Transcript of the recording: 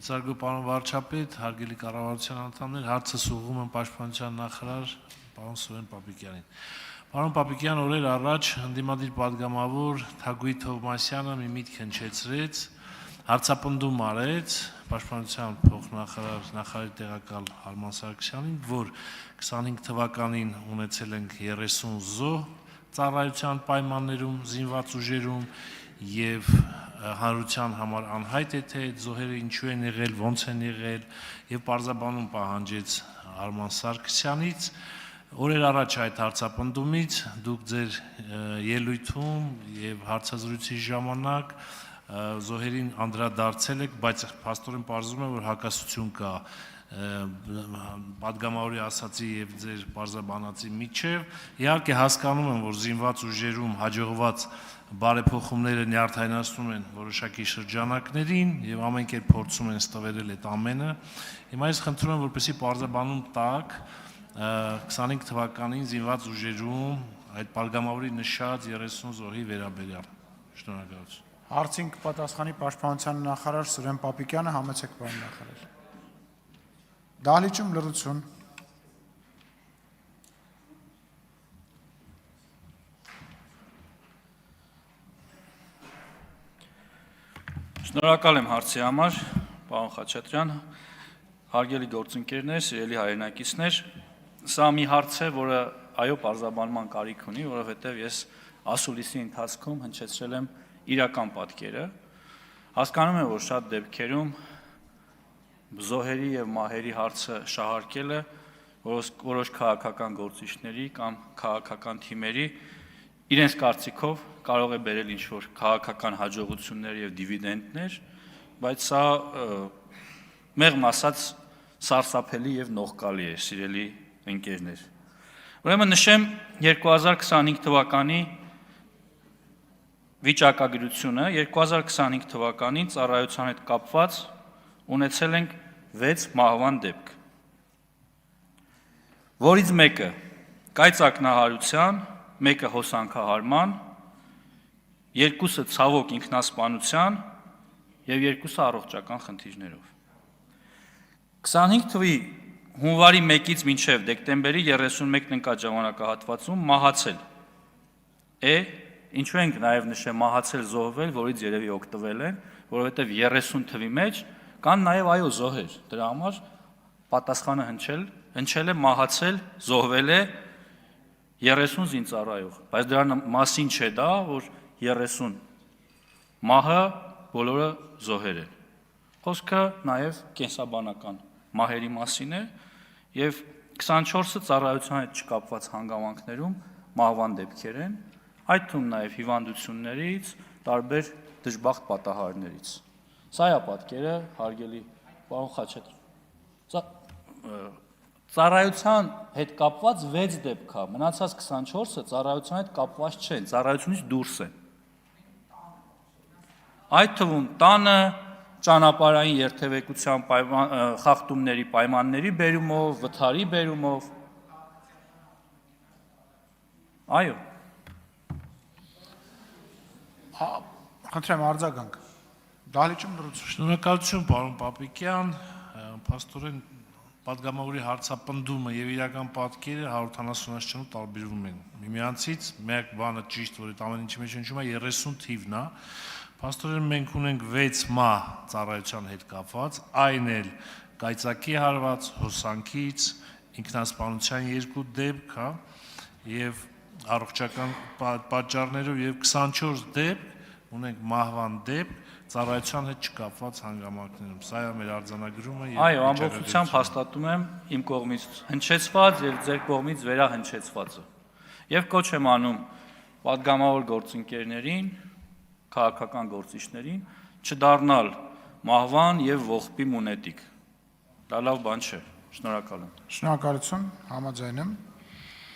Մեծարգո պարոն վարչապետ, հարգելի կառավարության անդամներ, հարցս ուղղում եմ Պաշտպանության նախարար պարոն Սուրեն Պապիկյանին։ Պարոն Պապիկյան, օրեր առաջ ընդդիմադիր պատգամավոր Թագուհի Թովմասյանը մի միտք հնչեցրեց, հարցապնդում արեց Պաշտպանության փոխնախարար նախարարի տեղակալ Արման Սարգսյանին, որ 25 թվականին ունեցել ենք 30 զոհ ծառայության պայմաններում զինված ուժերում եւ հանրության համար անհայտ է թե այդ զոհերը ինչու են եղել, ոնց են եղել եւ պարզաբանում պահանջեց Արման Սարգսյանից օրեր առաջ այդ հարցապնդումից դուք ձեր ելույթում եւ հարցազրույցի ժամանակ զոհերին անդրադարձել եք, բայց փաստորեն պարզվում է որ հակասություն կա պատգամավորի ասացի եւ ձեր պարզաբանածի միջև իհարկե հասկանում եմ որ զինված ուժերում հաջողված բարեփոխումները նյարդայնացնում են որոշակի շրջանակներին եւ ամեն կերպ փորձում են ստվերել այդ ամենը հիմա ես խնդրում եմ որպեսզի պարզաբանում տակ 25 թվականին զինված ուժերում այդ պատգամավորի նշած 30 զոհի վերաբերյալ շնորհակալություն Հարցին կպատասխանի Պաշտպանության նախարար Սուրեն Պապիկյանը, համեցեք պարոն նախարար։ Դահլիճում լռություն։ Շնորհակալ եմ հարցի համար, պարոն Խաչատրյան, հարգելի գործընկերներ, սիրելի հայրենակիցներ, սա մի հարց է, որը այո պարզաբանման կարիք ունի, որովհետև ես ասուլիսի ընթացքում հնչեցրել եմ իրական պատկերը, հասկանում եմ, որ շատ դեպքերում զոհերի եւ մահերի հարցը շահարկելը որոշ քաղաքական գործիչների կամ քաղաքական թիմերի իրենց կարծիքով կարող է բերել ինչ-որ քաղաքական հաջողություններ եւ դիվիդենդներ, բայց սա մեղմ ասած սարսափելի եւ նողկալի է, սիրելի ընկերներ։ Ուրեմն նշեմ 2025 թվականի վիճակագրությունը 2025 թվականին ծառայության հետ կապված ունեցել ենք 6 մահվան դեպք, որից մեկը կայծակնահարության, մեկը հոսանքահարման, երկուսը ցավոք ինքնասպանության եւ երկուսը առողջական խնդիրներով։ 25 թվականի հունվարի 1-ից մինչև դեկտեմբերի 31 ընկած ժամանակահատվածում մահացել է Ինչու ենք նաև նշեմ մահացել զոհվել, որից երևի օգտվել են, որովհետև 30 թվի մեջ կան նաև այո զոհեր, դրա համար պատասխանը հնչել է մահացել, զոհվել է 30 զինծառայող, բայց դրա մասին չէ դա, որ 30 մահը բոլորը զոհեր են։ Խոսքը նաև կենսաբանական մահերի մասին է եւ 24-ը ծառայության հետ չկապված հանգամանքներում մահվան դեպքեր են Այդ թվում նաև հիվանդություններից, տարբեր դժբախտ պատահարներից։ Սա է պատկերը, հարգելի պարոն Խաչատրյան։ Ծառայության հետ կապված 6 դեպք կա, մնացած 24-ը ծառայության հետ կապված չեն, ծառայությունից դուրս են։ Այդ թվում տանը, ճանապարհային երթևեկության խախտումների պայմանների բերումով, վթարի բերումով։ Այո։ Խնդրեմ արձագանք։ Դահլիճում լռություն։ Շնորհակալություն պարոն Պապիկյան, փաստորեն պատգամավորի հարցապնդումը եւ իրական պատկերը 170-ից չնու տարբերվում են միմյանցից, մեկ բանը ճիշտ որ այդ ամեն ինչի մեջ հնչում է 30 թիվն է, փաստորեն մենք ունենք 6 մահ ծառայության հետ կապված, այն էլ կայծակի հարված, հոսանքից, ինքնասպանության 2 դեպք, հա, եւ առողջական պատճառներով եւ 24 դեպք ունենք մահվան դեպք ծառայության հետ չկապված հանգամանքներում։ Սա է մեր արձանագրումը եւ Այո, ամբողջությամբ հաստատում եմ իմ կողմից հնչեցված եւ ձեր կողմից վերահնչեցվածը։ Եվ կոչ եմ անում պատգամավոր գործընկերներին, քաղաքական գործիչներին չդառնալ մահվան եւ ողբի մունետիկ։ Դա լավ բան չէ։ Շնորհակալ եմ։ Շնորհակալություն, համաձայն եմ։